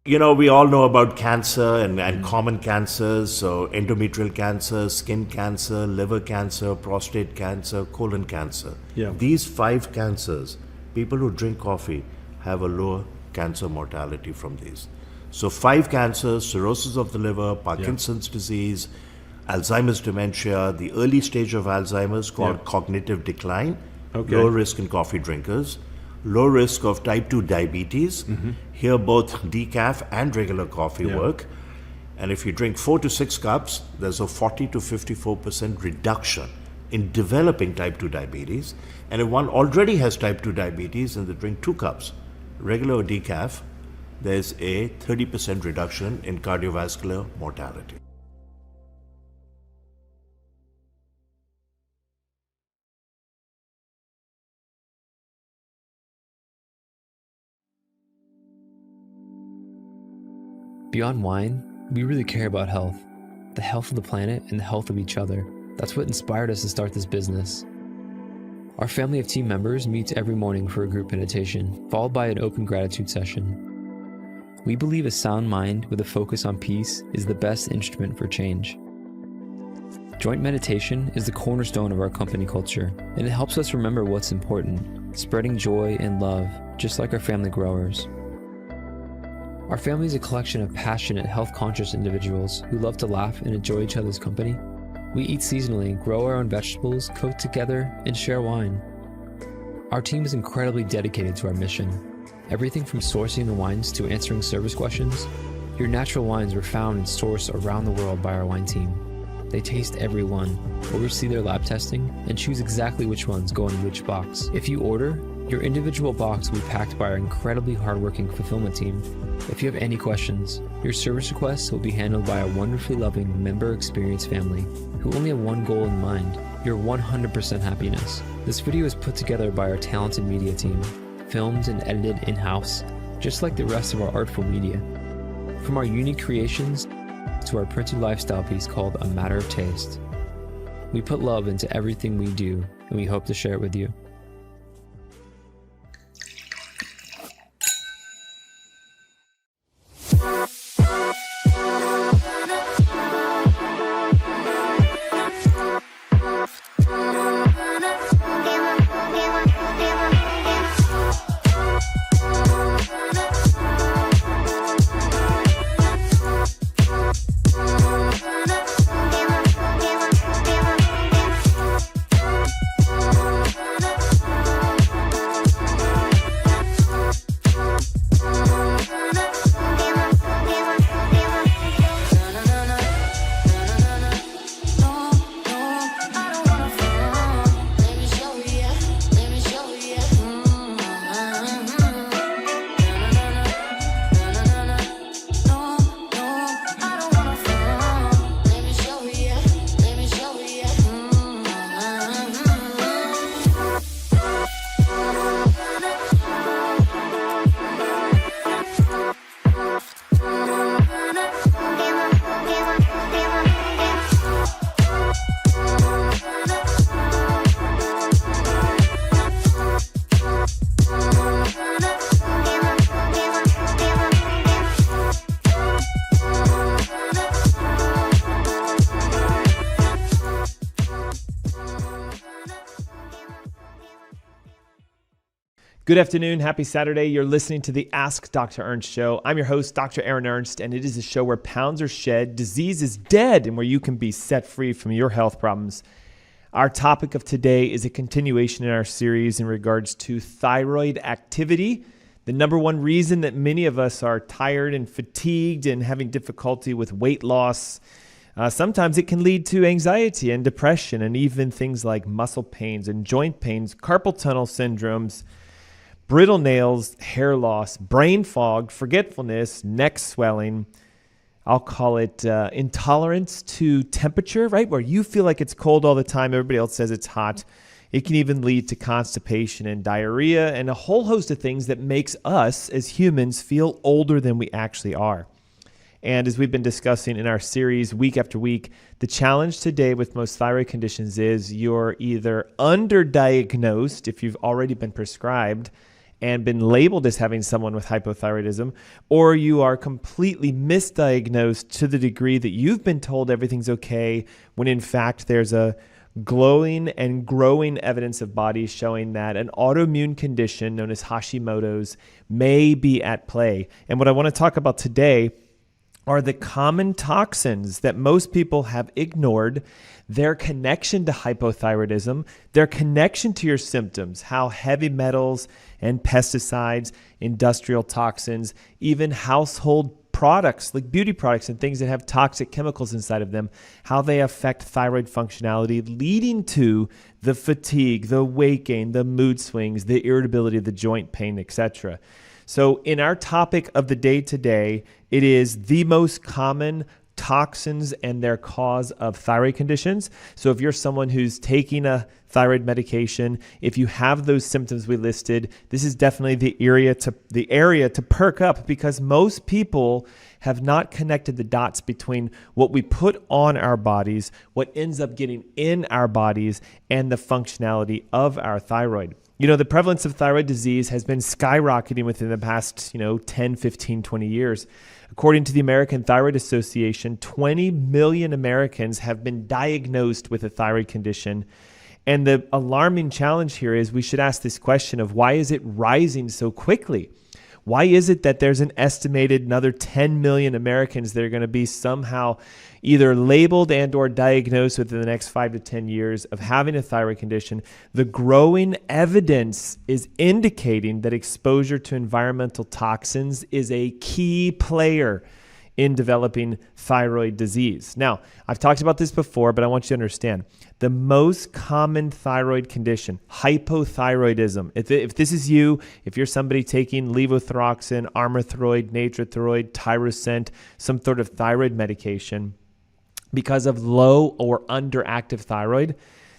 We all know about cancer and common cancers. So endometrial cancer, skin cancer, liver cancer, prostate cancer, colon cancer. Yeah. These 5 cancers, people who drink coffee have a lower cancer mortality from these. So 5 cancers: cirrhosis of the liver, Parkinson's disease, Alzheimer's dementia, the early stage of Alzheimer's called cognitive decline, low risk in coffee drinkers, low risk of type 2 diabetes. Here both decaf and regular coffee work. And if you drink 4 to 6 cups, there's a 40 to 54% reduction in developing type 2 diabetes. And if one already has type 2 diabetes and they drink 2 cups, regular or decaf, there's a 30% reduction in cardiovascular mortality. Beyond wine, we really care about health. The health of the planet and the health of each other. That's what inspired us to start this business. Our family of team members meets every morning for a group meditation, followed by an open gratitude session. We believe a sound mind with a focus on peace is the best instrument for change. Joint meditation is the cornerstone of our company culture, and it helps us remember what's important, spreading joy and love, just like our family growers. Our family is a collection of passionate, health-conscious individuals who love to laugh and enjoy each other's company. We eat seasonally, grow our own vegetables, cook together, and share wine. Our team is incredibly dedicated to our mission. Everything from sourcing the wines to answering service questions. Your natural wines are found and sourced around the world by our wine team. They taste every one, oversee their lab testing, and choose exactly which ones go in which box. If you order, your individual box will be packed by our incredibly hardworking fulfillment team. If you have any questions, your service requests will be handled by a wonderfully loving member experience family who only have one goal in mind: your 100% happiness. This video is put together by our talented media team, filmed and edited in-house, just like the rest of our artful media. From our unique creations to our printed lifestyle piece called A Matter of Taste. We put love into everything we do, and we hope to share it with you. Good afternoon. Happy Saturday. You're listening to the Ask Dr. Ernst Show. I'm your host, Dr. Aaron Ernst, and it is a show where pounds are shed, disease is dead, and where you can be set free from your health problems. Our topic of today is a continuation in our series in regards to thyroid activity, the number one reason that many of us are tired and fatigued and having difficulty with weight loss. Sometimes it can lead to anxiety and depression and even things like muscle pains and joint pains, carpal tunnel syndromes, brittle nails, hair loss, brain fog, forgetfulness, neck swelling. I'll call it intolerance to temperature, right? Where you feel like it's cold all the time. Everybody else says it's hot. It can even lead to constipation and diarrhea and a whole host of things that makes us as humans feel older than we actually are. And as we've been discussing in our series week after week, the challenge today with most thyroid conditions is you're either underdiagnosed if you've already been prescribed and been labeled as having someone with hypothyroidism, or you are completely misdiagnosed to the degree that you've been told everything's okay, when in fact there's a glowing and growing evidence of bodies showing that an autoimmune condition known as Hashimoto's may be at play. And what I want to talk about today are the common toxins that most people have ignored, their connection to hypothyroidism, their connection to your symptoms, how heavy metals and pesticides, industrial toxins, even household products like beauty products and things that have toxic chemicals inside of them, how they affect thyroid functionality, leading to the fatigue, the weight gain, the mood swings, the irritability, the joint pain, etc. So in our topic of the day today, it is the most common toxins and their cause of thyroid conditions. So if you're someone who's taking a thyroid medication, if you have those symptoms we listed, this is definitely the area to perk up, because most people have not connected the dots between what we put on our bodies, what ends up getting in our bodies, and the functionality of our thyroid. You know, the prevalence of thyroid disease has been skyrocketing within the past, 10, 15, 20 years. According to the American Thyroid Association, 20 million Americans have been diagnosed with a thyroid condition. And the alarming challenge here is we should ask this question of, why is it rising so quickly? Why is it that there's an estimated another 10 million Americans that are going to be somehow either labeled and or diagnosed within the next 5 to 10 years of having a thyroid condition? The growing evidence is indicating that exposure to environmental toxins is a key player in developing thyroid disease. Now, I've talked about this before, but I want you to understand the most common thyroid condition, hypothyroidism. If this is you, if you're somebody taking levothyroxine, Armothroid, Natrothyroid, Tyrosent, some sort of thyroid medication, because of low or underactive thyroid,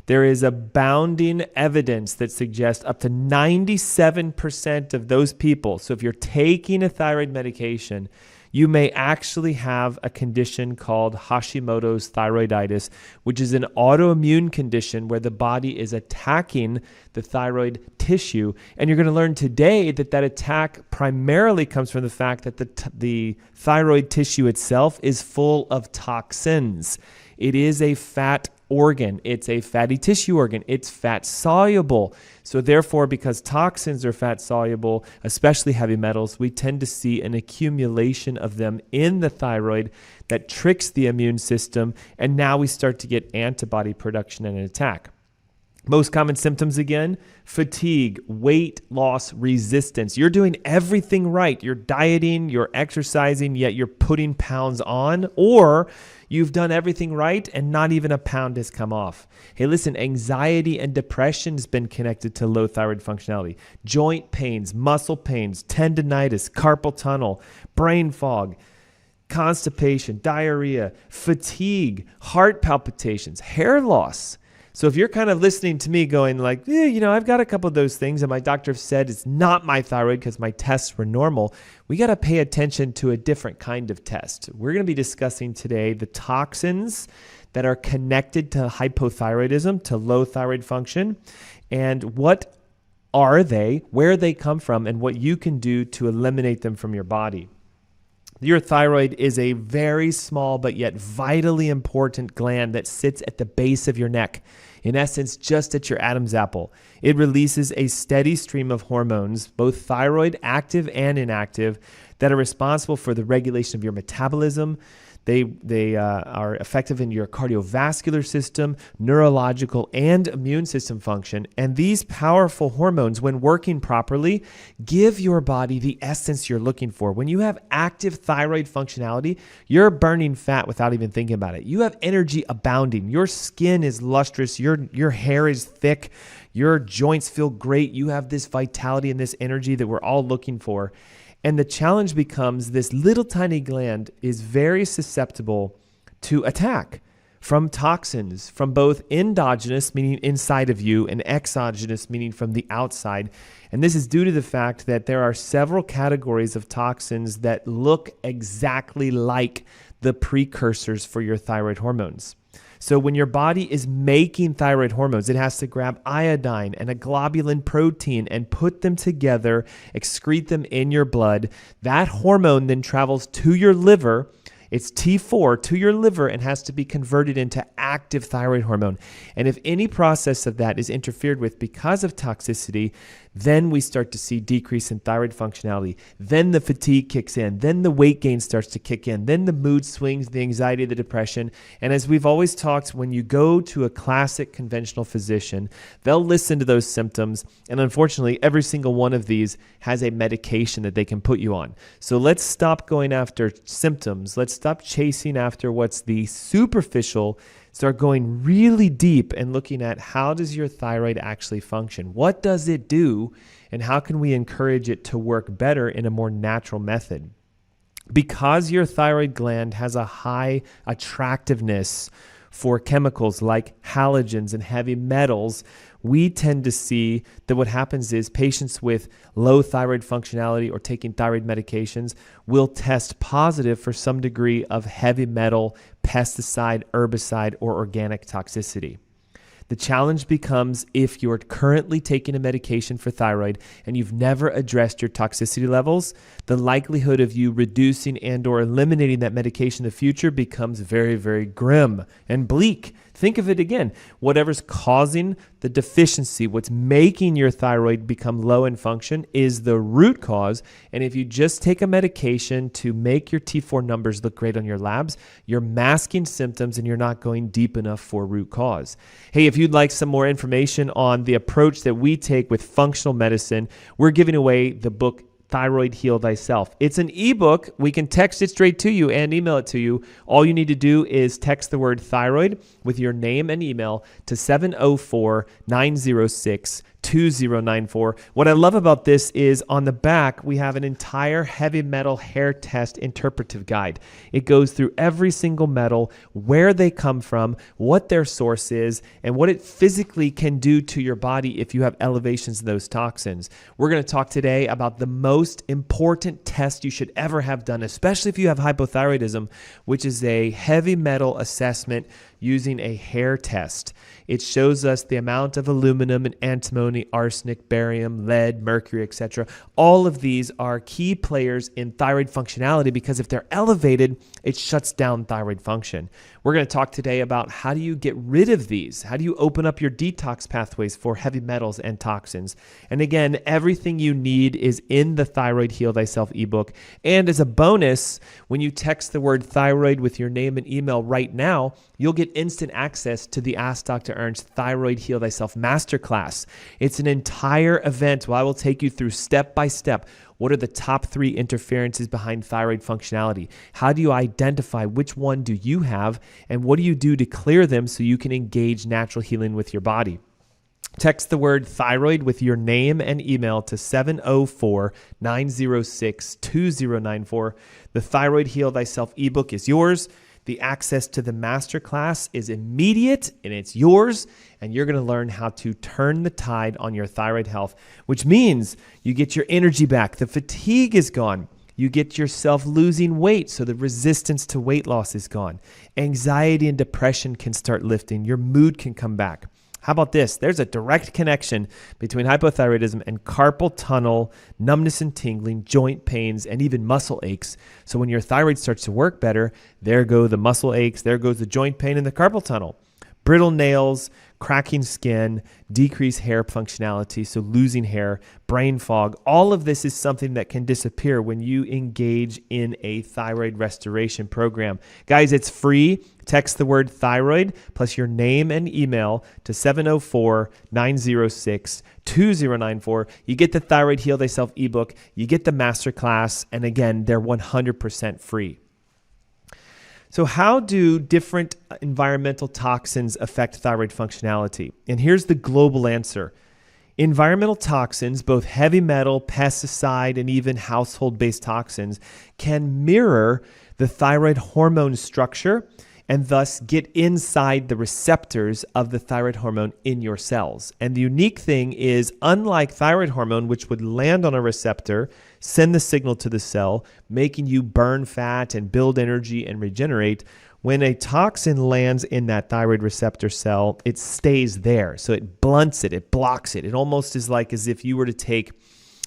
there is abounding evidence that suggests up to 97% of those people, so if you're taking a thyroid medication, you may actually have a condition called Hashimoto's thyroiditis, which is an autoimmune condition where the body is attacking the thyroid tissue. And you're going to learn today that attack primarily comes from the fact that the thyroid tissue itself is full of toxins. It is a fat organ. It's a fatty tissue organ. It's fat soluble. So therefore, because toxins are fat soluble, especially heavy metals, we tend to see an accumulation of them in the thyroid that tricks the immune system. And now we start to get antibody production and an attack. Most common symptoms again, fatigue, weight loss, resistance. You're doing everything right. You're dieting, you're exercising, yet you're putting pounds on, or you've done everything right and not even a pound has come off. Hey, listen, anxiety and depression has been connected to low thyroid functionality. Joint pains, muscle pains, tendinitis, carpal tunnel, brain fog, constipation, diarrhea, fatigue, heart palpitations, hair loss. So if you're kind of listening to me going like, I've got a couple of those things and my doctor said it's not my thyroid because my tests were normal, we got to pay attention to a different kind of test. We're going to be discussing today the toxins that are connected to hypothyroidism, to low thyroid function, and what are they, where they come from, and what you can do to eliminate them from your body. Your thyroid is a very small but yet vitally important gland that sits at the base of your neck, in essence, just at your Adam's apple. It releases a steady stream of hormones, both thyroid active and inactive, that are responsible for the regulation of your metabolism. They are effective in your cardiovascular system, neurological, and immune system function. And these powerful hormones, when working properly, give your body the essence you're looking for. When you have active thyroid functionality, you're burning fat without even thinking about it. You have energy abounding. Your skin is lustrous. Your hair is thick. Your joints feel great. You have this vitality and this energy that we're all looking for. And the challenge becomes this little tiny gland is very susceptible to attack from toxins, from both endogenous, meaning inside of you, and exogenous, meaning from the outside. And this is due to the fact that there are several categories of toxins that look exactly like the precursors for your thyroid hormones. So when your body is making thyroid hormones, it has to grab iodine and a globulin protein and put them together, excrete them in your blood. That hormone then travels to your liver. It's T4 to your liver and has to be converted into active thyroid hormone. And if any process of that is interfered with because of toxicity, then we start to see decrease in thyroid functionality. Then the fatigue kicks in. Then the weight gain starts to kick in. Then the mood swings, the anxiety, the depression. And as we've always talked, when you go to a classic conventional physician, they'll listen to those symptoms. And unfortunately, every single one of these has a medication that they can put you on. So let's stop going after symptoms. Let's stop chasing after what's the superficial. Start going really deep and looking at how does your thyroid actually function? What does it do? And how can we encourage it to work better in a more natural method? Because your thyroid gland has a high attractiveness for chemicals like halogens and heavy metals, we tend to see that what happens is patients with low thyroid functionality or taking thyroid medications will test positive for some degree of heavy metal, pesticide, herbicide, or organic toxicity. The challenge becomes if you're currently taking a medication for thyroid and you've never addressed your toxicity levels, the likelihood of you reducing and or eliminating that medication in the future becomes very, very grim and bleak. Think of it again. Whatever's causing the deficiency, what's making your thyroid become low in function is the root cause. And if you just take a medication to make your T4 numbers look great on your labs, you're masking symptoms and you're not going deep enough for root cause. Hey, if you'd like some more information on the approach that we take with functional medicine, we're giving away the book Thyroid Heal Thyself. It's an ebook. We can text it straight to you and email it to you. All you need to do is text the word thyroid with your name and email to 704-906-2094. What I love about this is on the back, we have an entire heavy metal hair test interpretive guide. It goes through every single metal, where they come from, what their source is, and what it physically can do to your body if you have elevations in those toxins. We're going to talk today about the most important test you should ever have done, especially if you have hypothyroidism, which is a heavy metal assessment using a hair test. It shows us the amount of aluminum and antimony, arsenic, barium, lead, mercury, etc. All of these are key players in thyroid functionality because if they're elevated, it shuts down thyroid function. We're going to talk today about how do you get rid of these? How do you open up your detox pathways for heavy metals and toxins? And again, everything you need is in the Thyroid Heal Thyself ebook. And as a bonus, when you text the word thyroid with your name and email right now, you'll get instant access to the Ask Dr. Ernst Thyroid Heal Thyself Masterclass. It's an entire event where I will take you through step by step. What are the top 3 interferences behind thyroid functionality? How do you identify which one do you have? And what do you do to clear them so you can engage natural healing with your body? Text the word thyroid with your name and email to 704-906-2094. The Thyroid Heal Thyself ebook is yours. The access to the masterclass is immediate and it's yours, and you're going to learn how to turn the tide on your thyroid health, which means you get your energy back. The fatigue is gone. You get yourself losing weight, so the resistance to weight loss is gone. Anxiety and depression can start lifting. Your mood can come back. How about this? There's a direct connection between hypothyroidism and carpal tunnel, numbness and tingling, joint pains, and even muscle aches. So when your thyroid starts to work better, there go the muscle aches, there goes the joint pain and the carpal tunnel. Brittle nails, cracking skin, decreased hair functionality, so losing hair, brain fog, all of this is something that can disappear when you engage in a thyroid restoration program. Guys, it's free. Text the word thyroid plus your name and email to 704-906-2094. You get the Thyroid Heal Thyself ebook, you get the masterclass, and again, they're 100% free. So how do different environmental toxins affect thyroid functionality? And here's the global answer. Environmental toxins, both heavy metal, pesticide, and even household-based toxins, can mirror the thyroid hormone structure and thus get inside the receptors of the thyroid hormone in your cells. And the unique thing is, unlike thyroid hormone, which would land on a receptor, send the signal to the cell, making you burn fat and build energy and regenerate, When a toxin lands in that thyroid receptor cell, it stays there. So it blunts it, it blocks it. It almost is like as if you were to take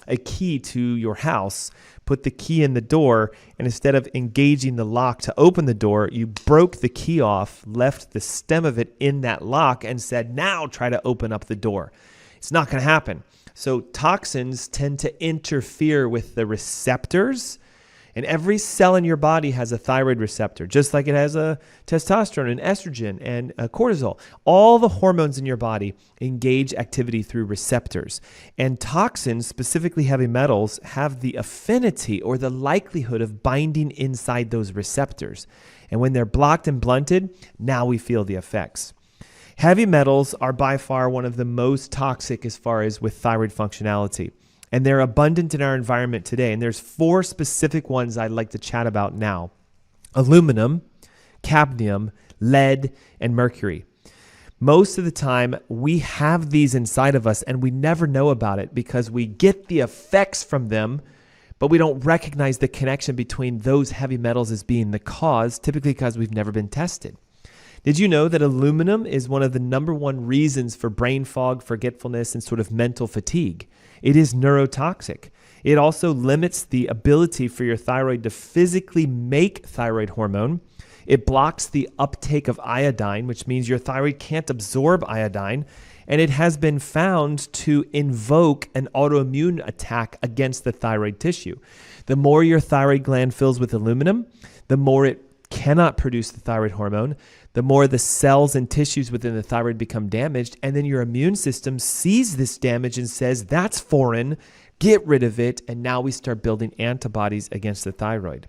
a key to your house, put the key in the door, and instead of engaging the lock to open the door, you broke the key off, left the stem of it in that lock, and said, now try to open up the door. It's not going to happen. So toxins tend to interfere with the receptors, and every cell in your body has a thyroid receptor, just like it has a testosterone and estrogen and cortisol. All the hormones in your body engage activity through receptors. And toxins, specifically heavy metals, have the affinity or the likelihood of binding inside those receptors. And when they're blocked and blunted, now we feel the effects. Heavy metals are by far one of the most toxic as far as with thyroid functionality. And they're abundant in our environment today. And there's 4 specific ones I'd like to chat about now: aluminum, cadmium, lead, and mercury. Most of the time, we have these inside of us and we never know about it because we get the effects from them, but we don't recognize the connection between those heavy metals as being the cause, typically because we've never been tested. Did you know that aluminum is one of the number 1 reasons for brain fog, forgetfulness, and sort of mental fatigue? It is neurotoxic. It also limits the ability for your thyroid to physically make thyroid hormone. It blocks the uptake of iodine, which means your thyroid can't absorb iodine. And it has been found to invoke an autoimmune attack against the thyroid tissue. The more your thyroid gland fills with aluminum, the more it cannot produce the thyroid hormone, the more the cells and tissues within the thyroid become damaged, and then your immune system sees this damage and says, that's foreign, get rid of it, and now we start building antibodies against the thyroid.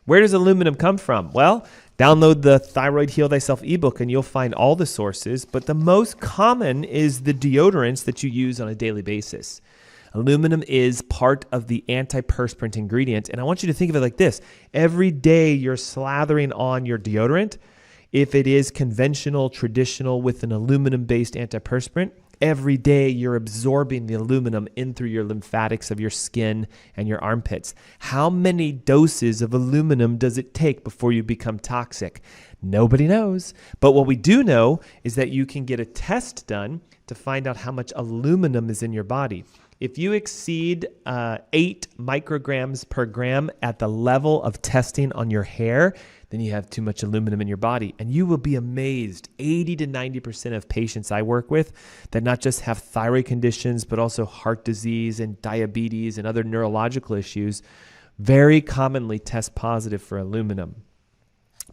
Where does aluminum come from? Well, download the Thyroid Heal Thyself ebook and you'll find all the sources, but the most common is the deodorants that you use on a daily basis. Aluminum is part of the antiperspirant ingredient, and I want you to think of it like this. Every day you're slathering on your deodorant, if it is conventional, traditional with an aluminum-based antiperspirant, every day you're absorbing the aluminum in through your lymphatics of your skin and your armpits. How many doses of aluminum does it take before you become toxic? Nobody knows. But what we do know is that you can get a test done to find out how much aluminum is in your body. If you exceed 8 micrograms per gram at the level of testing on your hair, then you have too much aluminum in your body. And you will be amazed, 80 to 90% of patients I work with that not just have thyroid conditions, but also heart disease and diabetes and other neurological issues, very commonly test positive for aluminum.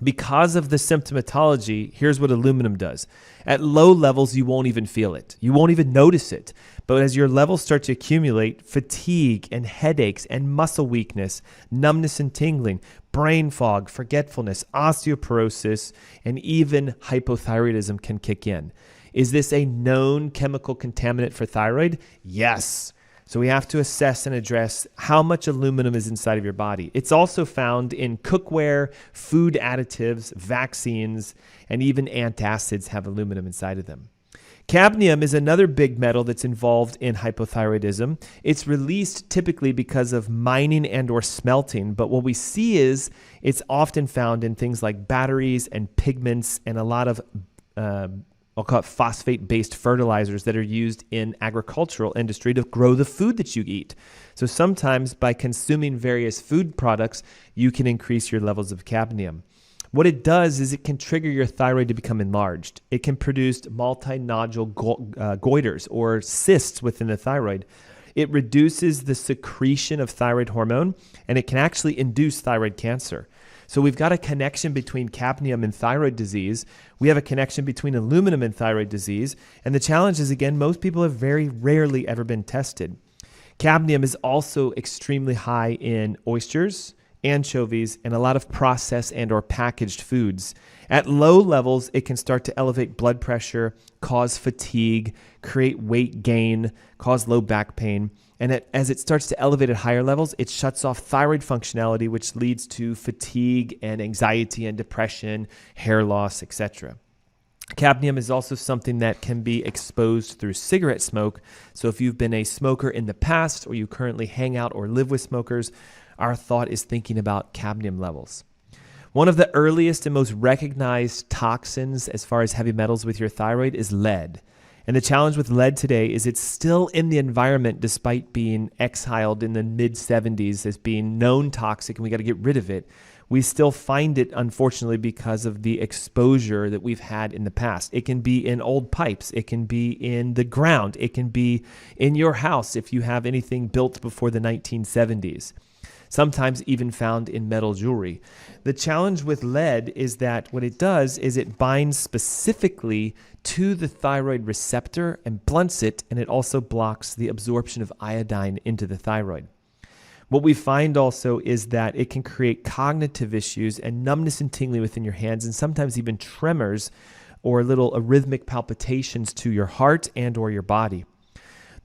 Because of the symptomatology, here's what aluminum does. At low levels, you won't even feel it. You won't even notice it. But as your levels start to accumulate, fatigue and headaches and muscle weakness, numbness and tingling, brain fog, forgetfulness, osteoporosis, and even hypothyroidism can kick in. Is this a known chemical contaminant for thyroid? Yes. So we have to assess and address how much aluminum is inside of your body. It's also found in cookware, food additives, vaccines, and even antacids have aluminum inside of them. Cadmium is another big metal that's involved in hypothyroidism. It's released typically because of mining and or smelting, but what we see is it's often found in things like batteries and pigments and a lot of I'll call it phosphate-based fertilizers that are used in agricultural industry to grow the food that you eat. So sometimes by consuming various food products, you can increase your levels of cadmium. What it does is it can trigger your thyroid to become enlarged. It can produce multinodule goiters or cysts within the thyroid. It reduces the secretion of thyroid hormone, and it can actually induce thyroid cancer. So we've got a connection between cadmium and thyroid disease. We have a connection between aluminum and thyroid disease. And the challenge is, again, most people have very rarely ever been tested. Cadmium is also extremely high in oysters, anchovies, and a lot of processed and or packaged foods. At low levels, it can start to elevate blood pressure, cause fatigue, create weight gain, cause low back pain. And as it starts to elevate at higher levels, it shuts off thyroid functionality, which leads to fatigue and anxiety and depression, hair loss, etc. Cadmium is also something that can be exposed through cigarette smoke. So if you've been a smoker in the past or you currently hang out or live with smokers, our thought is thinking about cadmium levels. One of the earliest and most recognized toxins as far as heavy metals with your thyroid is lead. And the challenge with lead today is it's still in the environment despite being exhaled in the mid-70s as being known toxic, and we got to get rid of it. We still find it, unfortunately, because of the exposure that we've had in the past. It can be in old pipes. It can be in the ground. It can be in your house if you have anything built before the 1970s. Sometimes even found in metal jewelry. The challenge with lead is that what it does is it binds specifically to the thyroid receptor and blunts it, and it also blocks the absorption of iodine into the thyroid. What we find also is that it can create cognitive issues and numbness and tingling within your hands, and sometimes even tremors or little arrhythmic palpitations to your heart and or your body.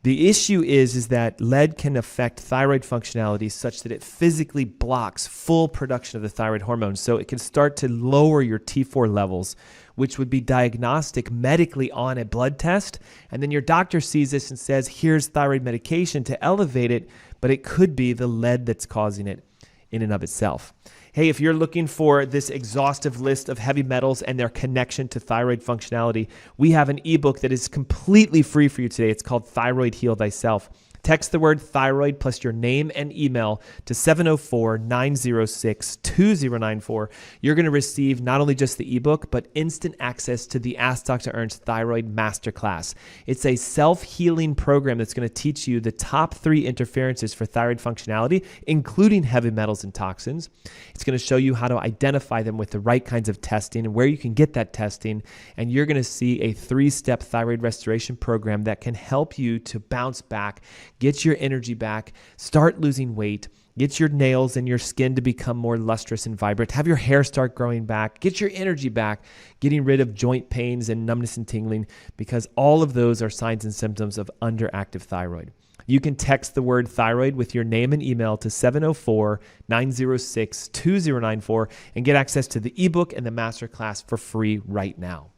The issue is that lead can affect thyroid functionality such that it physically blocks full production of the thyroid hormone. So it can start to lower your T4 levels, which would be diagnostic medically on a blood test. And then your doctor sees this and says, here's thyroid medication to elevate it, but it could be the lead that's causing it in and of itself. Hey, if you're looking for this exhaustive list of heavy metals and their connection to thyroid functionality, we have an ebook that is completely free for you today. It's called Thyroid Heal Thyself. Text the word thyroid plus your name and email to 704-906-2094. You're going to receive not only just the ebook, but instant access to the Ask Dr. Ernst Thyroid Masterclass. It's a self-healing program that's going to teach you the top 3 interferences for thyroid functionality, including heavy metals and toxins. It's going to show you how to identify them with the right kinds of testing and where you can get that testing. And you're going to see a 3-step thyroid restoration program that can help you to bounce back, get your energy back, start losing weight, get your nails and your skin to become more lustrous and vibrant, have your hair start growing back, get your energy back, getting rid of joint pains and numbness and tingling, because all of those are signs and symptoms of underactive thyroid. You can text the word thyroid with your name and email to 704-906-2094 and get access to the ebook and the masterclass for free right now.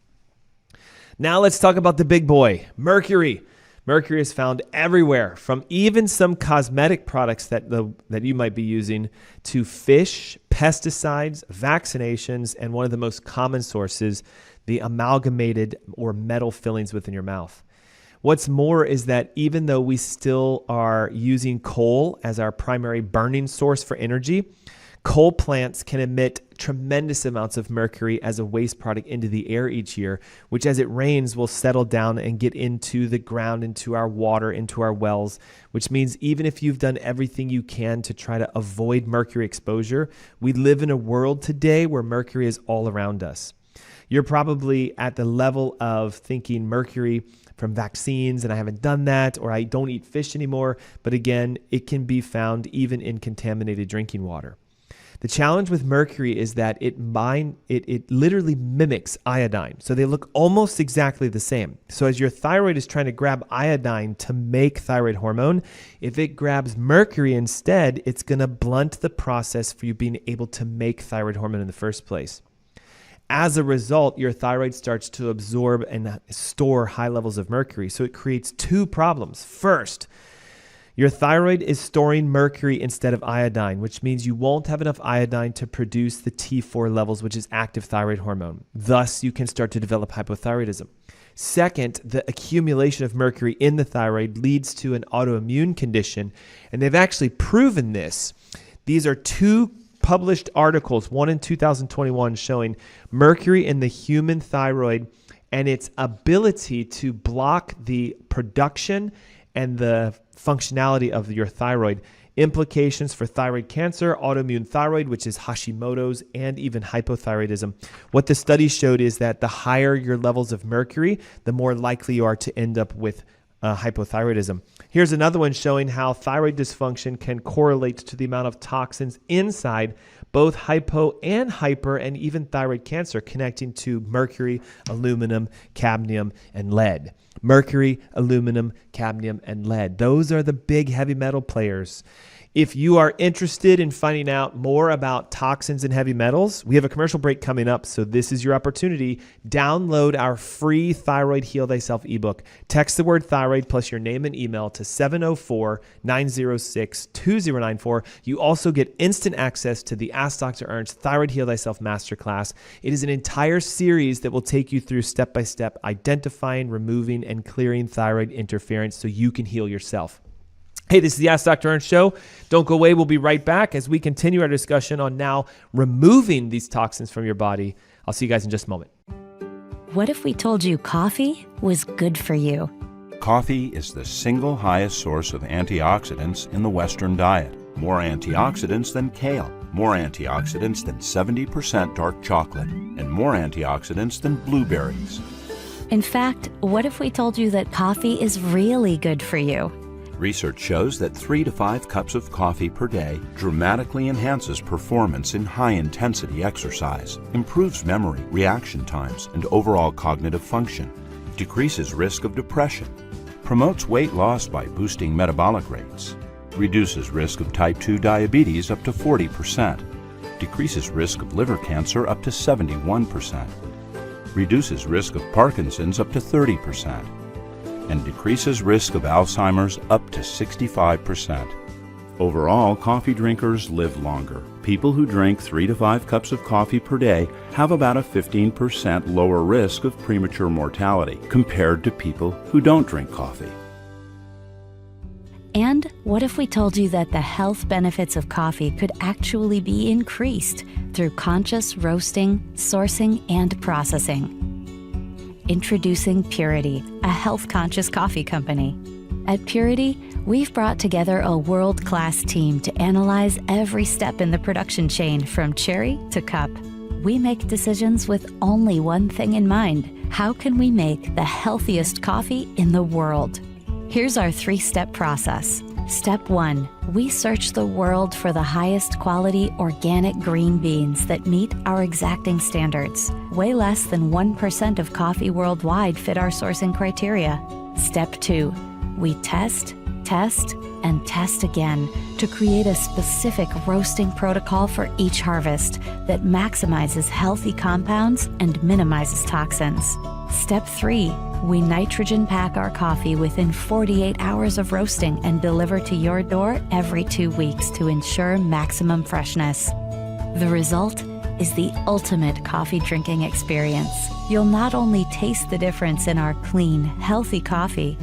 Now let's talk about the big boy, mercury. Mercury is found everywhere, from even some cosmetic products that you might be using to fish, pesticides, vaccinations, and one of the most common sources, the amalgamated or metal fillings within your mouth. What's more is that even though we still are using coal as our primary burning source for energy, coal plants can emit tremendous amounts of mercury as a waste product into the air each year, which as it rains will settle down and get into the ground, into our water, into our wells, which means even if you've done everything you can to try to avoid mercury exposure, we live in a world today where mercury is all around us. You're probably at the level of thinking mercury from vaccines, and I haven't done that, or I don't eat fish anymore. But again, it can be found even in contaminated drinking water. The challenge with mercury is that it literally mimics iodine. So they look almost exactly the same. So as your thyroid is trying to grab iodine to make thyroid hormone, if it grabs mercury instead, it's going to blunt the process for you being able to make thyroid hormone in the first place. As a result, your thyroid starts to absorb and store high levels of mercury. So it creates 2 problems. First, your thyroid is storing mercury instead of iodine, which means you won't have enough iodine to produce the T4 levels, which is active thyroid hormone. Thus, you can start to develop hypothyroidism. Second, the accumulation of mercury in the thyroid leads to an autoimmune condition, and they've actually proven this. These are 2 published articles, one in 2021 showing mercury in the human thyroid and its ability to block the production and the functionality of your thyroid. Implications for thyroid cancer, autoimmune thyroid, which is Hashimoto's, and even hypothyroidism. What the study showed is that the higher your levels of mercury, the more likely you are to end up with hypothyroidism. Here's another one showing how thyroid dysfunction can correlate to the amount of toxins inside both hypo and hyper, and even thyroid cancer, connecting to mercury, aluminum, cadmium, and lead. Mercury, aluminum, cadmium, and lead. Those are the big heavy metal players. If you are interested in finding out more about toxins and heavy metals, we have a commercial break coming up, so this is your opportunity. Download our free Thyroid Heal Thyself ebook. Text the word thyroid plus your name and email to 704-906-2094. You also get instant access to the Ask Dr. Ernst Thyroid Heal Thyself Masterclass. It is an entire series that will take you through step-by-step identifying, removing, and clearing thyroid interference so you can heal yourself. Hey, this is the Ask Dr. Ernst Show. Don't go away. We'll be right back as we continue our discussion on now removing these toxins from your body. I'll see you guys in just a moment. What if we told you coffee was good for you? Coffee is the single highest source of antioxidants in the Western diet. More antioxidants than kale, more antioxidants than 70% dark chocolate, and more antioxidants than blueberries. In fact, what if we told you that coffee is really good for you? Research shows that 3 to 5 cups of coffee per day dramatically enhances performance in high-intensity exercise, improves memory, reaction times, and overall cognitive function, decreases risk of depression, promotes weight loss by boosting metabolic rates, reduces risk of type 2 diabetes up to 40%, decreases risk of liver cancer up to 71%, reduces risk of Parkinson's up to 30%, and decreases risk of Alzheimer's up to 65%. Overall, coffee drinkers live longer. People who drink 3 to 5 cups of coffee per day have about a 15% lower risk of premature mortality compared to people who don't drink coffee. And what if we told you that the health benefits of coffee could actually be increased through conscious roasting, sourcing, and processing? Introducing Purity, a health-conscious coffee company. At Purity, we've brought together a world-class team to analyze every step in the production chain from cherry to cup. We make decisions with only one thing in mind: how can we make the healthiest coffee in the world? Here's our 3-step process. Step 1, we search the world for the highest quality organic green beans that meet our exacting standards. Way less than 1% of coffee worldwide fit our sourcing criteria. Step 2, we test, and test again to create a specific roasting protocol for each harvest that maximizes healthy compounds and minimizes toxins. Step 3, we nitrogen pack our coffee within 48 hours of roasting and deliver to your door every 2 weeks to ensure maximum freshness. The result is the ultimate coffee drinking experience. You'll not only taste the difference in our clean, healthy coffee,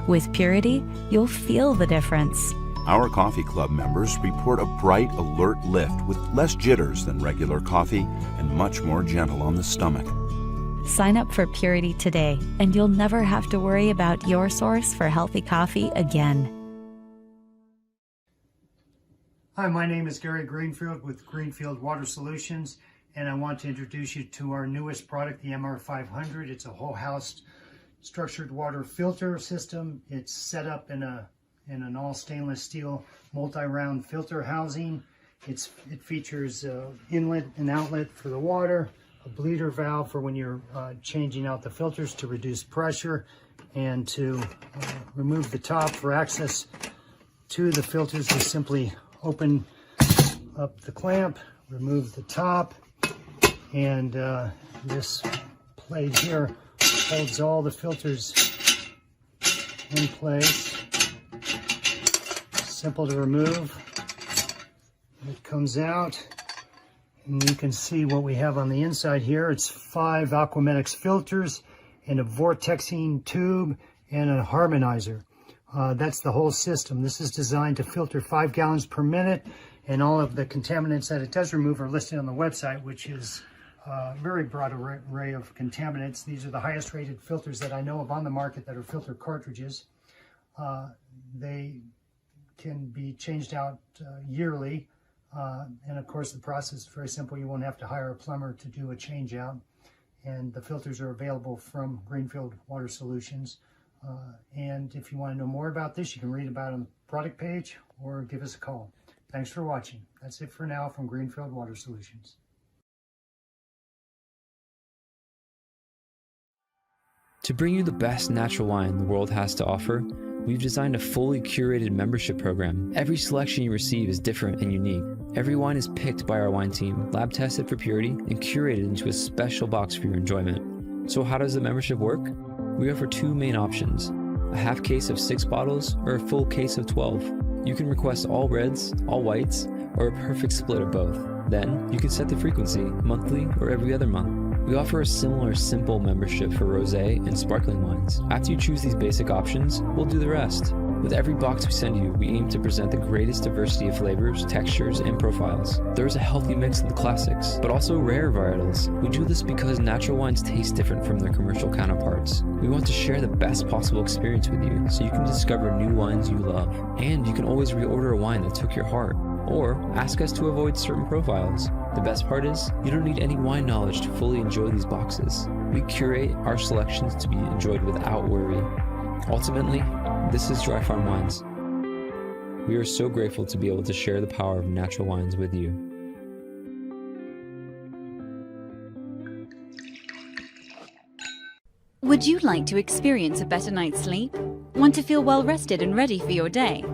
with Purity, you'll feel the difference. Our coffee club members report a bright, alert lift with less jitters than regular coffee and much more gentle on the stomach. Sign up for Purity today, and you'll never have to worry about your source for healthy coffee again. Hi, my name is Gary Greenfield with Greenfield Water Solutions, and I want to introduce you to our newest product, the MR500. It's a whole house structured water filter system. It's set up in an all stainless steel multi-round filter housing. It features inlet and outlet for the water, a bleeder valve for when you're changing out the filters to reduce pressure, and to remove the top for access to the filters. You simply open up the clamp, remove the top, and this plate here holds all the filters in place. Simple to remove. It comes out, and you can see what we have on the inside here. It's 5 Aquamedics filters and a vortexing tube and a harmonizer. That's the whole system. This is designed to filter 5 gallons per minute, and all of the contaminants that it does remove are listed on the website, which is a very broad array of contaminants. These are the highest rated filters that I know of on the market that are filter cartridges. They can be changed out yearly. And of course, the process is very simple. You won't have to hire a plumber to do a change out. And the filters are available from Greenfield Water Solutions. And if you want to know more about this, you can read about it on the product page or give us a call. Thanks for watching. That's it for now from Greenfield Water Solutions. To bring you the best natural wine the world has to offer, we've designed a fully curated membership program. Every selection you receive is different and unique. Every wine is picked by our wine team, lab tested for purity, and curated into a special box for your enjoyment. So how does the membership work? We offer two main options: a half case of 6 bottles or a full case of 12. You can request all reds, all whites, or a perfect split of both. Then you can set the frequency, monthly or every other month. We offer a similar simple membership for rosé and sparkling wines. After you choose these basic options, we'll do the rest. With every box we send you, we aim to present the greatest diversity of flavors, textures, and profiles. There is a healthy mix of the classics, but also rare varietals. We do this because natural wines taste different from their commercial counterparts. We want to share the best possible experience with you, so you can discover new wines you love. And you can always reorder a wine that took your heart, or ask us to avoid certain profiles. The best part is, you don't need any wine knowledge to fully enjoy these boxes. We curate our selections to be enjoyed without worry. Ultimately, this is Dry Farm Wines. We are so grateful to be able to share the power of natural wines with you. Would you like to experience a better night's sleep? Want to feel well rested and ready for your day?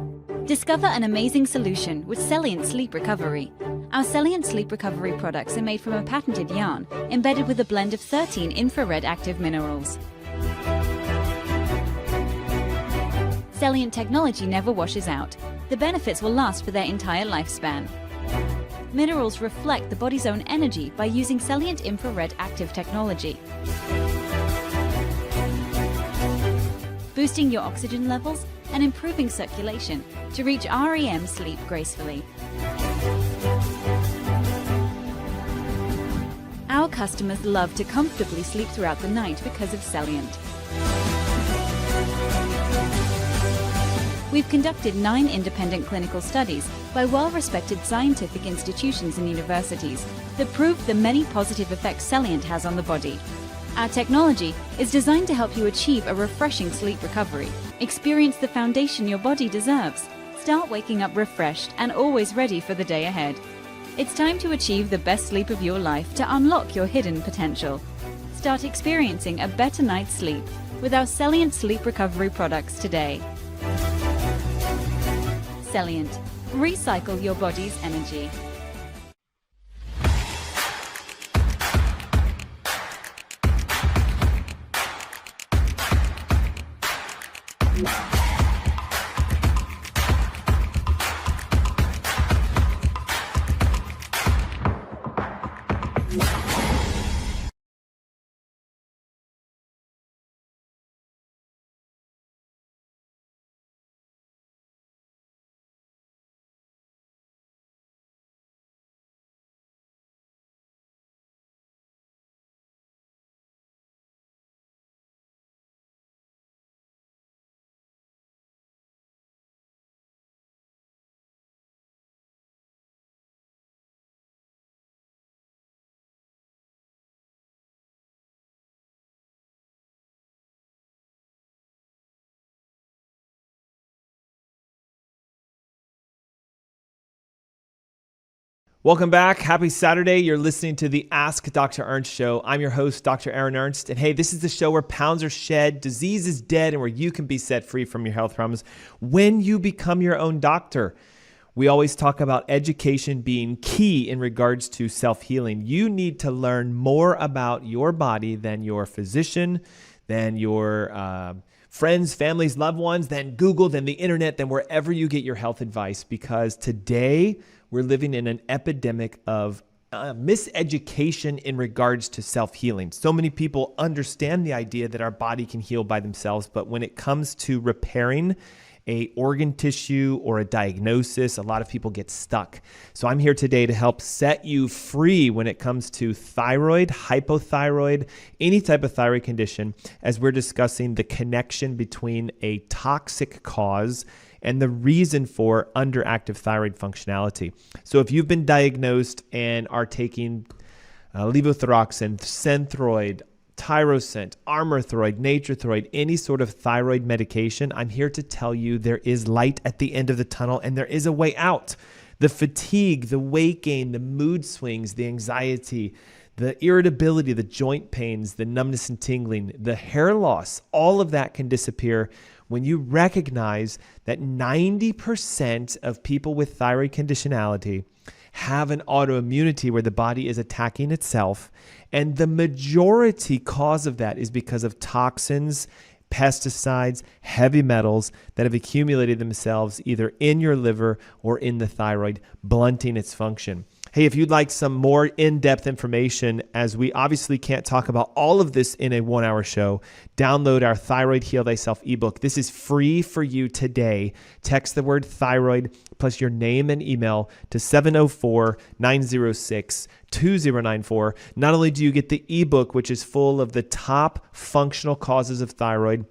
Discover an amazing solution with Celliant Sleep Recovery. Our Celliant Sleep Recovery products are made from a patented yarn embedded with a blend of 13 infrared active minerals. Celliant technology never washes out. The benefits will last for their entire lifespan. Minerals reflect the body's own energy by using Celliant infrared active technology, boosting your oxygen levels and improving circulation to reach REM sleep gracefully. Our customers love to comfortably sleep throughout the night because of Celliant. We've conducted 9 independent clinical studies by well-respected scientific institutions and universities that prove the many positive effects Celliant has on the body. Our technology is designed to help you achieve a refreshing sleep recovery. Experience the foundation your body deserves. Start waking up refreshed and always ready for the day ahead. It's time to achieve the best sleep of your life to unlock your hidden potential. Start experiencing a better night's sleep with our Celliant Sleep Recovery products today. Celliant. Recycle your body's energy. Welcome back. Happy Saturday. You're listening to the Ask Dr. Ernst Show. I'm your host, Dr. Aaron Ernst. And hey, this is the show where pounds are shed, disease is dead, and where you can be set free from your health problems when you become your own doctor. We always talk about education being key in regards to self-healing. You need to learn more about your body than your physician, than your friends, families, loved ones, than Google, than the internet, than wherever you get your health advice. Because today we're living in an epidemic of miseducation in regards to self-healing. So many people understand the idea that our body can heal by themselves, but when it comes to repairing a organ tissue or a diagnosis, a lot of people get stuck. So I'm here today to help set you free when it comes to thyroid, hypothyroid, any type of thyroid condition, as we're discussing the connection between a toxic cause and the reason for underactive thyroid functionality. So if you've been diagnosed and are taking levothyroxine, Synthroid, Tyrosint, Armourthroid, Natrethroid, any sort of thyroid medication, I'm here to tell you there is light at the end of the tunnel and there is a way out. The fatigue, the weight gain, the mood swings, the anxiety, the irritability, the joint pains, the numbness and tingling, the hair loss, all of that can disappear when you recognize that 90% of people with thyroid conditionality have an autoimmunity where the body is attacking itself. And the majority cause of that is because of toxins, pesticides, heavy metals that have accumulated themselves either in your liver or in the thyroid, blunting its function. Hey, if you'd like some more in-depth information, as we obviously can't talk about all of this in a 1-hour show, download our Thyroid Heal Thyself ebook. This is free for you today. Text the word thyroid plus your name and email to 704-906-2094. Not only do you get the ebook, which is full of the top functional causes of thyroid,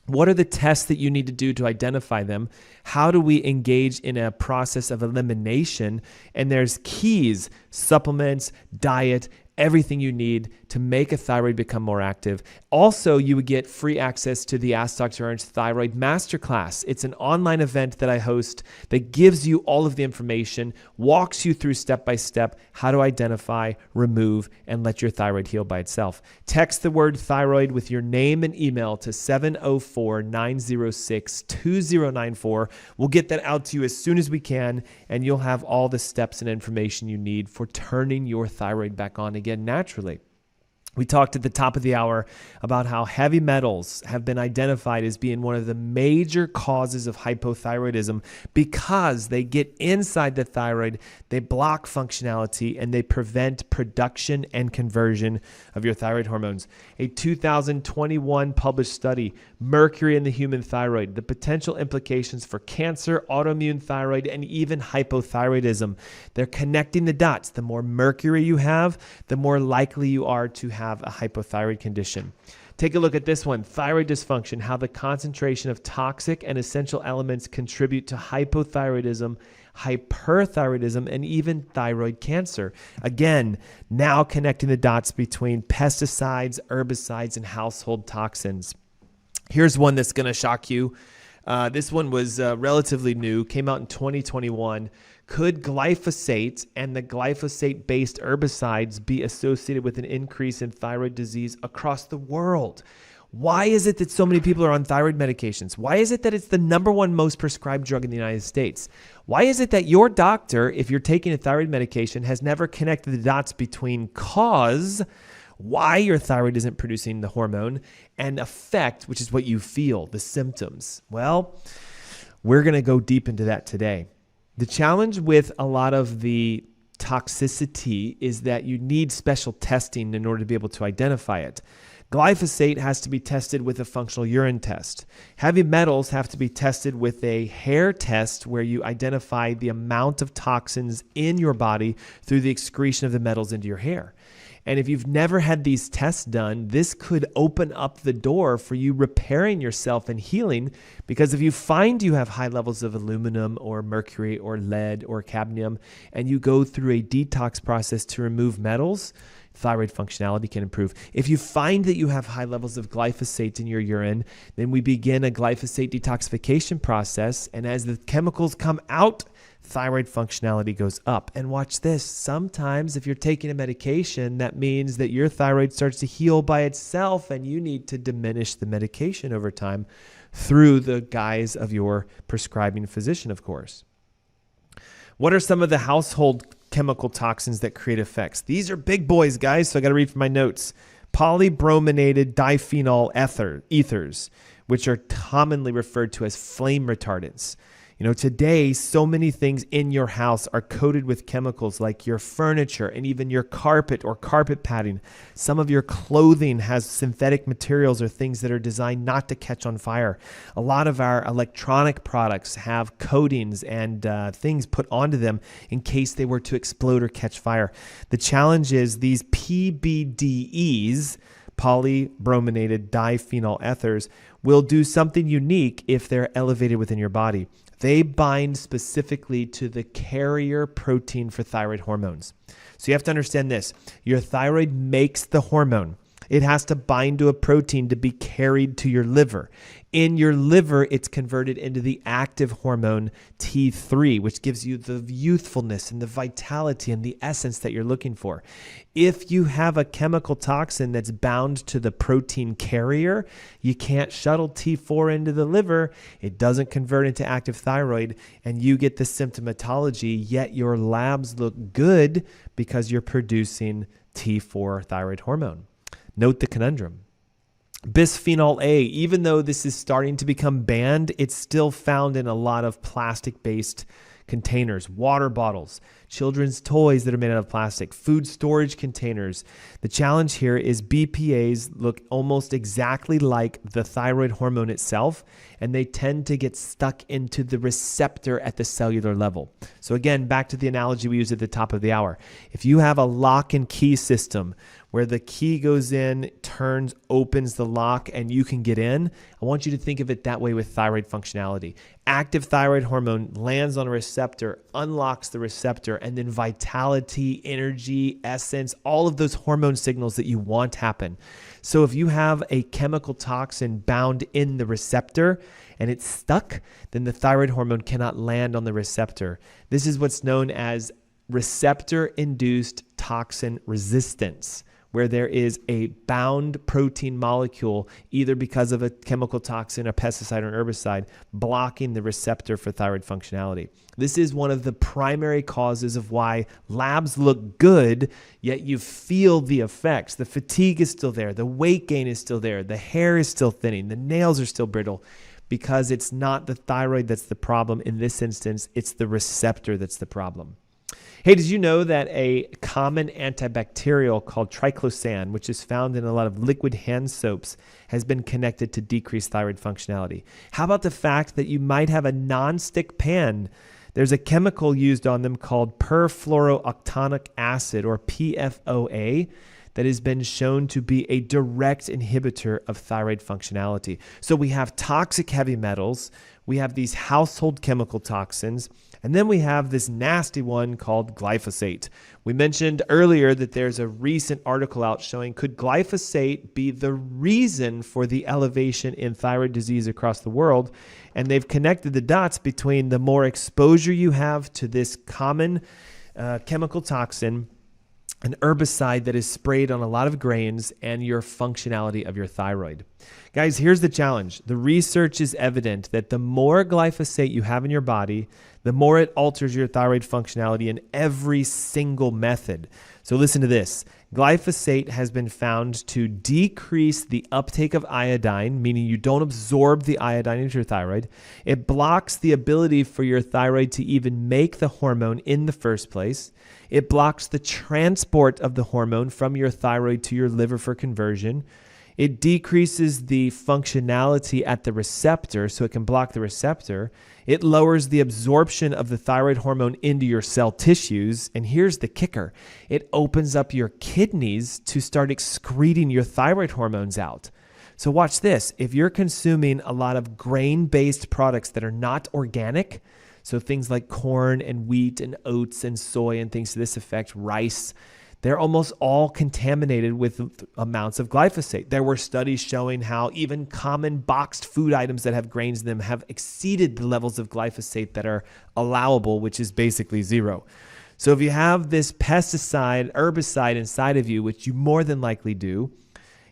what are the tests that you need to do to identify them? How do we engage in a process of elimination? And there's keys, supplements, diet, everything you need to make a thyroid become more active. Also, you would get free access to the Ask Dr. Ernst Thyroid Masterclass. It's an online event that I host that gives you all of the information, walks you through step-by-step how to identify, remove, and let your thyroid heal by itself. Text the word thyroid with your name and email to 704-906-2094. We'll get that out to you as soon as we can, and you'll have all the steps and information you need for turning your thyroid back on again naturally. We talked at the top of the hour about how heavy metals have been identified as being one of the major causes of hypothyroidism because they get inside the thyroid, they block functionality, and they prevent production and conversion of your thyroid hormones. A 2021 published study, Mercury in the Human Thyroid, the potential implications for cancer, autoimmune thyroid, and even hypothyroidism. They're connecting the dots. The more mercury you have, the more likely you are to have a hypothyroid condition. Take a look at this one, thyroid dysfunction, how the concentration of toxic and essential elements contribute to hypothyroidism, hyperthyroidism, and even thyroid cancer. Again, now connecting the dots between pesticides, herbicides, and household toxins. Here's one that's going to shock you. This one was relatively new, came out in 2021. Could glyphosate and the glyphosate-based herbicides be associated with an increase in thyroid disease across the world? Why is it that so many people are on thyroid medications? Why is it that it's the #1 most prescribed drug in the United States? Why is it that your doctor, if you're taking a thyroid medication, has never connected the dots between cause, why your thyroid isn't producing the hormone, and effect, which is what you feel, the symptoms? Well, we're going to go deep into that today. The challenge with a lot of the toxicity is that you need special testing in order to be able to identify it. Glyphosate has to be tested with a functional urine test. Heavy metals have to be tested with a hair test where you identify the amount of toxins in your body through the excretion of the metals into your hair. And if you've never had these tests done, this could open up the door for you repairing yourself and healing, because if you find you have high levels of aluminum or mercury or lead or cadmium, and you go through a detox process to remove metals, thyroid functionality can improve. If you find that you have high levels of glyphosate in your urine, then we begin a glyphosate detoxification process. And as the chemicals come out, thyroid functionality goes up. And watch this. Sometimes if you're taking a medication, that means that your thyroid starts to heal by itself, and you need to diminish the medication over time through the guise of your prescribing physician, of course. What are some of the household chemical toxins that create effects? These are big boys, guys, so I got to read from my notes. Polybrominated diphenol ethers, which are commonly referred to as flame retardants. You know, today, so many things in your house are coated with chemicals, like your furniture and even your carpet or carpet padding. Some of your clothing has synthetic materials or things that are designed not to catch on fire. A lot of our electronic products have coatings and things put onto them in case they were to explode or catch fire. The challenge is these PBDEs, polybrominated diphenol ethers, will do something unique if they're elevated within your body. They bind specifically to the carrier protein for thyroid hormones. So you have to understand this. Your thyroid makes the hormone. It has to bind to a protein to be carried to your liver. In your liver, it's converted into the active hormone T3, which gives you the youthfulness and the vitality and the essence that you're looking for. If you have a chemical toxin that's bound to the protein carrier, you can't shuttle T4 into the liver. It doesn't convert into active thyroid, and you get the symptomatology, yet your labs look good because you're producing T4 thyroid hormone. Note the conundrum. Bisphenol A, even though this is starting to become banned, it's still found in a lot of plastic-based containers, water bottles, children's toys that are made out of plastic, food storage containers. The challenge here is BPAs look almost exactly like the thyroid hormone itself, and they tend to get stuck into the receptor at the cellular level. So again, back to the analogy we used at the top of the hour. If you have a lock and key system where the key goes in, turns, opens the lock, and you can get in, I want you to think of it that way with thyroid functionality. Active thyroid hormone lands on a receptor, unlocks the receptor, and then vitality, energy, essence, all of those hormone signals that you want happen. So if you have a chemical toxin bound in the receptor and it's stuck, then the thyroid hormone cannot land on the receptor. This is what's known as receptor-induced toxin resistance, where there is a bound protein molecule, either because of a chemical toxin, a pesticide, or an herbicide, blocking the receptor for thyroid functionality. This is one of the primary causes of why labs look good, yet you feel the effects. The fatigue is still there. The weight gain is still there. The hair is still thinning. The nails are still brittle, because it's not the thyroid that's the problem. In this instance, it's the receptor that's the problem. Hey, did you know that a common antibacterial called triclosan, which is found in a lot of liquid hand soaps, has been connected to decreased thyroid functionality? How about the fact that you might have a non-stick pan? There's a chemical used on them called perfluorooctanoic acid, or PFOA, that has been shown to be a direct inhibitor of thyroid functionality. So we have toxic heavy metals, we have these household chemical toxins, and then we have this nasty one called glyphosate. We mentioned earlier that there's a recent article out showing, could glyphosate be the reason for the elevation in thyroid disease across the world? And they've connected the dots between the more exposure you have to this common chemical toxin, an herbicide that is sprayed on a lot of grains, and your functionality of your thyroid. Guys, here's the challenge. The research is evident that the more glyphosate you have in your body, the more it alters your thyroid functionality in every single method. So listen to this. Glyphosate has been found to decrease the uptake of iodine, meaning you don't absorb the iodine into your thyroid. It blocks the ability for your thyroid to even make the hormone in the first place. It blocks the transport of the hormone from your thyroid to your liver for conversion. It decreases the functionality at the receptor, so it can block the receptor. It lowers the absorption of the thyroid hormone into your cell tissues. And here's the kicker. It opens up your kidneys to start excreting your thyroid hormones out. So watch this. If you're consuming a lot of grain-based products that are not organic, so things like corn and wheat and oats and soy and things to this effect, rice, they're almost all contaminated with amounts of glyphosate. There were studies showing how even common boxed food items that have grains in them have exceeded the levels of glyphosate that are allowable, which is basically zero. So if you have this pesticide, herbicide inside of you, which you more than likely do,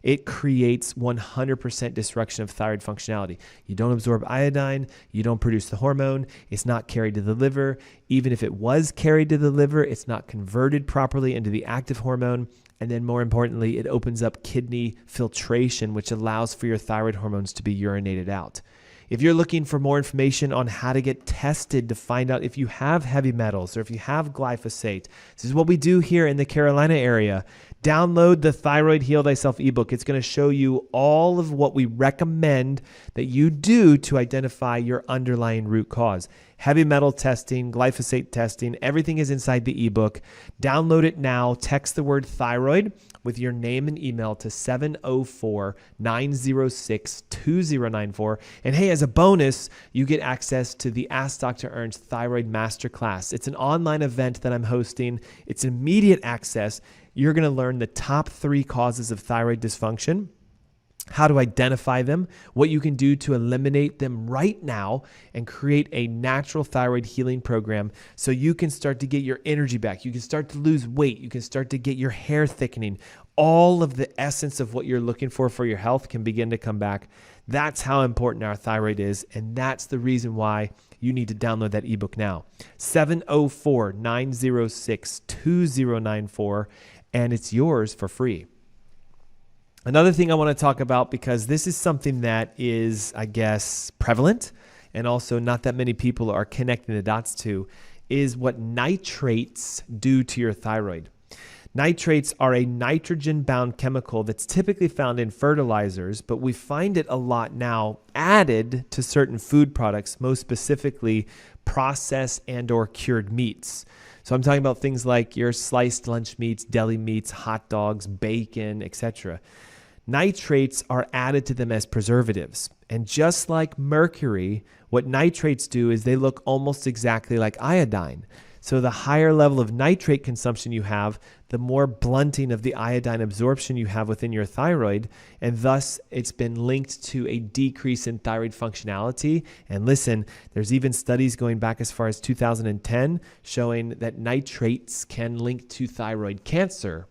it creates 100% disruption of thyroid functionality. You don't absorb iodine, you don't produce the hormone, it's not carried to the liver. Even if it was carried to the liver, it's not converted properly into the active hormone. And then more importantly, it opens up kidney filtration, which allows for your thyroid hormones to be urinated out. If you're looking for more information on how to get tested to find out if you have heavy metals or if you have glyphosate, this is what we do here in the Carolina area. Download the Thyroid Heal Thyself ebook. It's going to show you all of what we recommend that you do to identify your underlying root cause. Heavy metal testing, glyphosate testing, everything is inside the ebook. Download it now. Text the word thyroid with your name and email to 704-906-2094. And hey, as a bonus, you get access to the Ask Dr. Ernst Thyroid Masterclass. It's an online event that I'm hosting. It's immediate access. You're going to learn the top 3 causes of thyroid dysfunction. how to identify them, what you can do to eliminate them right now, and create a natural thyroid healing program so you can start to get your energy back. You can start to lose weight. You can start to get your hair thickening. All of the essence of what you're looking for your health can begin to come back. That's how important our thyroid is, and that's the reason why you need to download that ebook now. 704-906-2094, and it's yours for free. Another thing I want to talk about, because this is something that is, I guess, prevalent and also not that many people are connecting the dots to, is what nitrates do to your thyroid. Nitrates are a nitrogen-bound chemical that's typically found in fertilizers, but we find it a lot now added to certain food products, most specifically processed and or cured meats. So I'm talking about things like your sliced lunch meats, deli meats, hot dogs, bacon, etc. Nitrates are added to them as preservatives. And just like mercury, what nitrates do is they look almost exactly like iodine. So the higher level of nitrate consumption you have, the more blunting of the iodine absorption you have within your thyroid, and thus it's been linked to a decrease in thyroid functionality. And listen, there's even studies going back as far as 2010 showing that nitrates can link to thyroid cancer.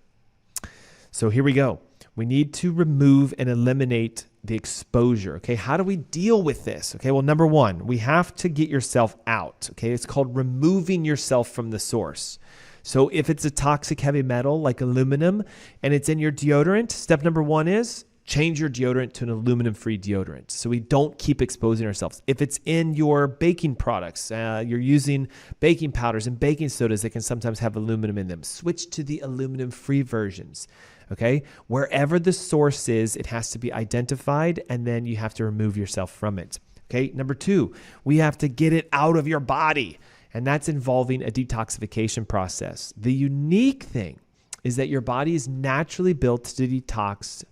So here we go. We need to remove and eliminate the exposure. Okay, how do we deal with this? Okay, well, number one, we have to get yourself out. Okay, it's called removing yourself from the source. So if it's a toxic heavy metal like aluminum and it's in your deodorant, step number one is change your deodorant to an aluminum-free deodorant so we don't keep exposing ourselves. If it's in your baking products, you're using baking powders and baking sodas that can sometimes have aluminum in them, switch to the aluminum-free versions. Okay, wherever the source is, it has to be identified, and then you have to remove yourself from it. Okay, number two, we have to get it out of your body, and that's involving a detoxification process. The unique thing is that your body is naturally built to detox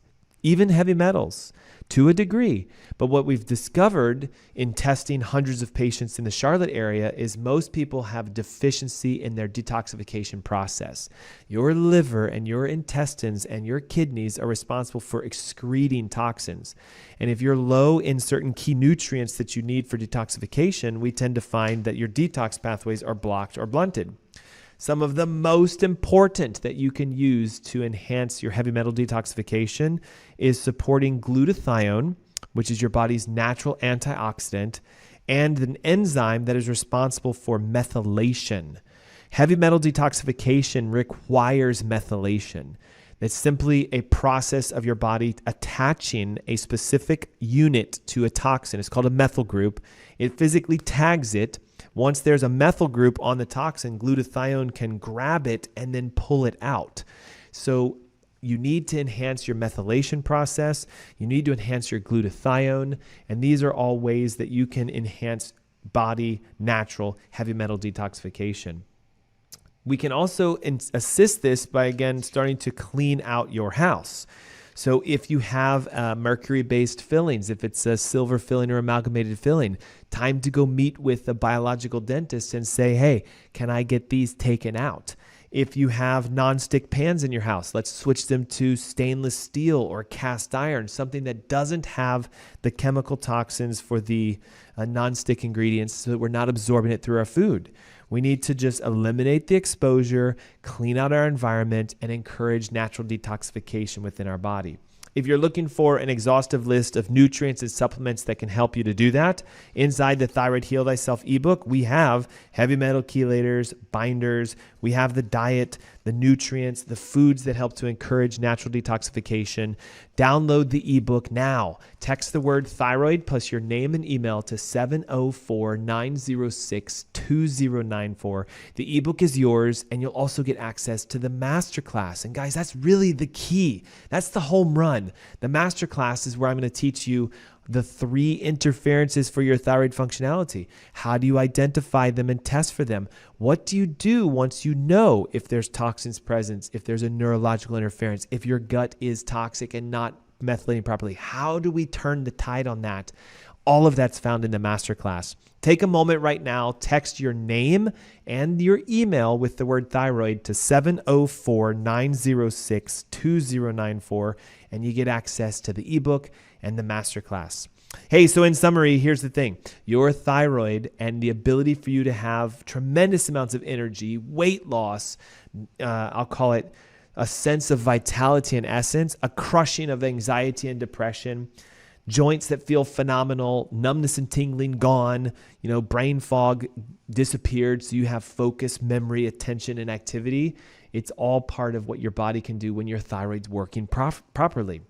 even heavy metals to a degree. But what we've discovered in testing hundreds of patients in the Charlotte area is most people have deficiency in their detoxification process. Your liver and your intestines and your kidneys are responsible for excreting toxins. And if you're low in certain key nutrients that you need for detoxification, we tend to find that your detox pathways are blocked or blunted. Some of the most important that you can use to enhance your heavy metal detoxification is supporting glutathione, which is your body's natural antioxidant, and an enzyme that is responsible for methylation. Heavy metal detoxification requires methylation. It's simply a process of your body attaching a specific unit to a toxin. It's called a methyl group. It physically tags it. Once there's a methyl group on the toxin, glutathione can grab it and then pull it out. So you need to enhance your methylation process. You need to enhance your glutathione. And these are all ways that you can enhance body natural heavy metal detoxification. We can also assist this by, again, starting to clean out your house. So if you have mercury-based fillings, if it's a silver filling or amalgamated filling, time to go meet with a biological dentist and say, hey, can I get these taken out? If you have nonstick pans in your house, let's switch them to stainless steel or cast iron, something that doesn't have the chemical toxins for the nonstick ingredients so that we're not absorbing it through our food. We need to just eliminate the exposure, clean out our environment, and encourage natural detoxification within our body. If you're looking for an exhaustive list of nutrients and supplements that can help you to do that, inside the Thyroid Heal Thyself ebook, we have heavy metal chelators, binders, we have the diet, the nutrients, the foods that help to encourage natural detoxification. Download the ebook now. Text the word thyroid plus your name and email to 704-906-2094. The ebook is yours, and you'll also get access to the masterclass. And guys, that's really the key. That's the home run. The masterclass is where I'm going to teach you the 3 interferences for your thyroid functionality. How do you identify them and test for them? What do you do once you know if there's toxins present, if there's a neurological interference, if your gut is toxic and not methylating properly? How do we turn the tide on that? All of that's found in the masterclass. Take a moment right now, text your name and your email with the word thyroid to 704-906-2094, and you get access to the ebook and the masterclass. Hey, so in summary, here's the thing. Your thyroid and the ability for you to have tremendous amounts of energy, weight loss, I'll call it a sense of vitality and essence, a crushing of anxiety and depression, joints that feel phenomenal, numbness and tingling gone, brain fog disappeared, so you have focus, memory, attention, and activity. It's all part of what your body can do when your thyroid's working properly.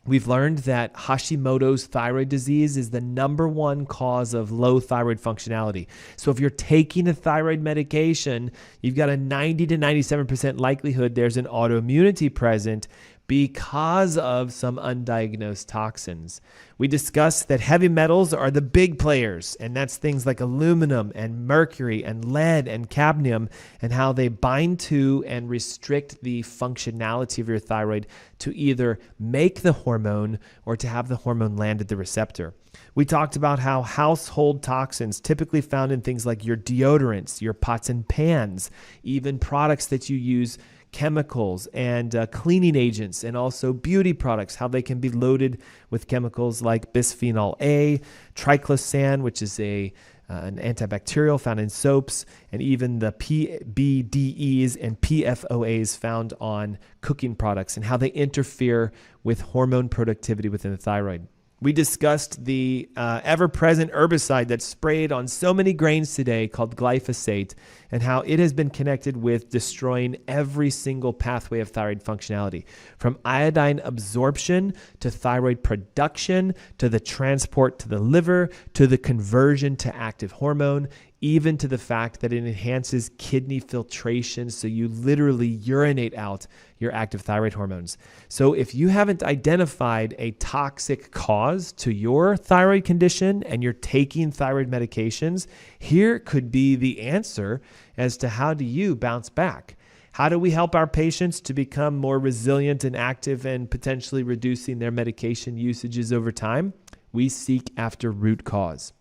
We've learned that Hashimoto's thyroid disease is the #1 cause of low thyroid functionality. So if you're taking a thyroid medication, you've got a 90 to 97% likelihood there's an autoimmunity present because of some undiagnosed toxins. We discussed that heavy metals are the big players, and that's things like aluminum and mercury and lead and cadmium, and how they bind to and restrict the functionality of your thyroid to either make the hormone or to have the hormone land at the receptor. We talked about how household toxins, typically found in things like your deodorants, your pots and pans, even products that you use, chemicals and cleaning agents, and also beauty products, how they can be loaded with chemicals like bisphenol A, triclosan, which is an antibacterial found in soaps, and even the PBDEs and PFOAs found on cooking products, and how they interfere with hormone productivity within the thyroid. We discussed the ever-present herbicide that's sprayed on so many grains today called glyphosate, and how it has been connected with destroying every single pathway of thyroid functionality, from iodine absorption to thyroid production to the transport to the liver to the conversion to active hormone, even to the fact that it enhances kidney filtration, so you literally urinate out your active thyroid hormones. So if you haven't identified a toxic cause to your thyroid condition and you're taking thyroid medications, here could be the answer as to how do you bounce back. How do we help our patients to become more resilient and active and potentially reducing their medication usages over time? We seek after root cause.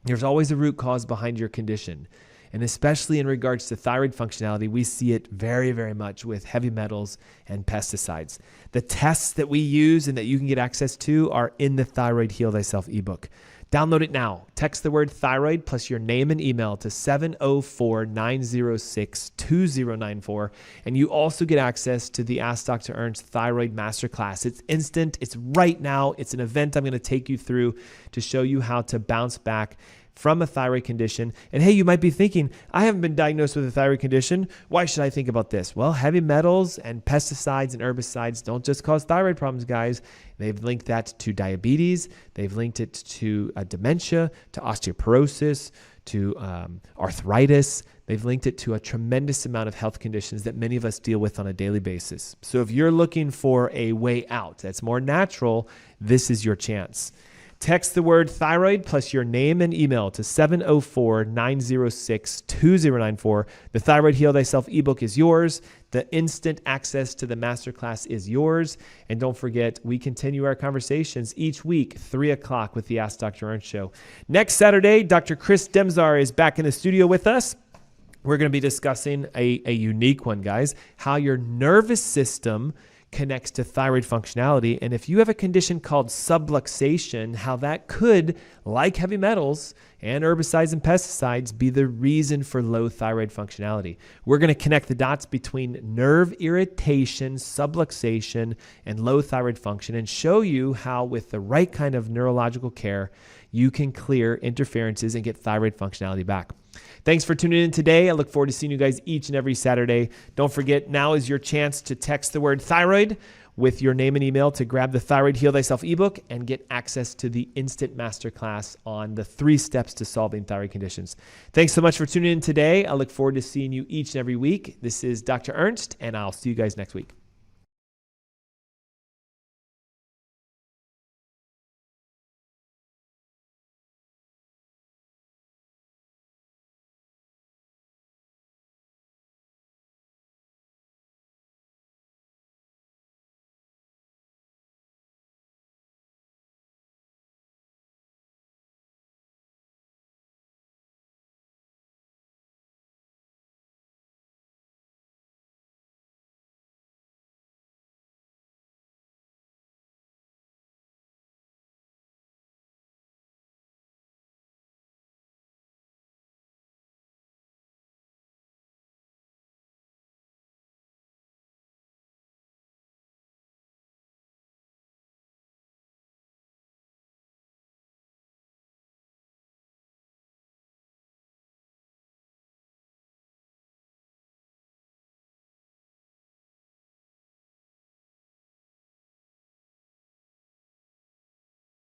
There's always a root cause behind your condition. And especially in regards to thyroid functionality, we see it very, very much with heavy metals and pesticides. The tests that we use and that you can get access to are in the Thyroid Heal Thyself ebook. Download it now. Text the word thyroid plus your name and email to 704-906-2094. And you also get access to the Ask Dr. Ernst Thyroid Masterclass. It's instant. It's right now. It's an event I'm going to take you through to show you how to bounce back from a thyroid condition. And hey, you might be thinking, I haven't been diagnosed with a thyroid condition. Why should I think about this? Well, heavy metals and pesticides and herbicides don't just cause thyroid problems, guys. They've linked that to diabetes. They've linked it to dementia, to osteoporosis, to arthritis. They've linked it to a tremendous amount of health conditions that many of us deal with on a daily basis. So if you're looking for a way out that's more natural, this is your chance. Text the word thyroid plus your name and email to 704-906-2094. The Thyroid Heal Thyself ebook is yours. The instant access to the masterclass is yours. And don't forget, we continue our conversations each week, 3 o'clock with the Ask Dr. Ernst Show. Next Saturday, Dr. Chris Demzar is back in the studio with us. We're going to be discussing a unique one, guys, how your nervous system connects to thyroid functionality. And if you have a condition called subluxation, how that could, like heavy metals and herbicides and pesticides, be the reason for low thyroid functionality. We're going to connect the dots between nerve irritation, subluxation, and low thyroid function, and show you how with the right kind of neurological care, you can clear interferences and get thyroid functionality back. Thanks for tuning in today. I look forward to seeing you guys each and every Saturday. Don't forget, now is your chance to text the word thyroid with your name and email to grab the Thyroid Heal Thyself ebook and get access to the instant masterclass on the 3 steps to solving thyroid conditions. Thanks so much for tuning in today. I look forward to seeing you each and every week. This is Dr. Ernst, and I'll see you guys next week.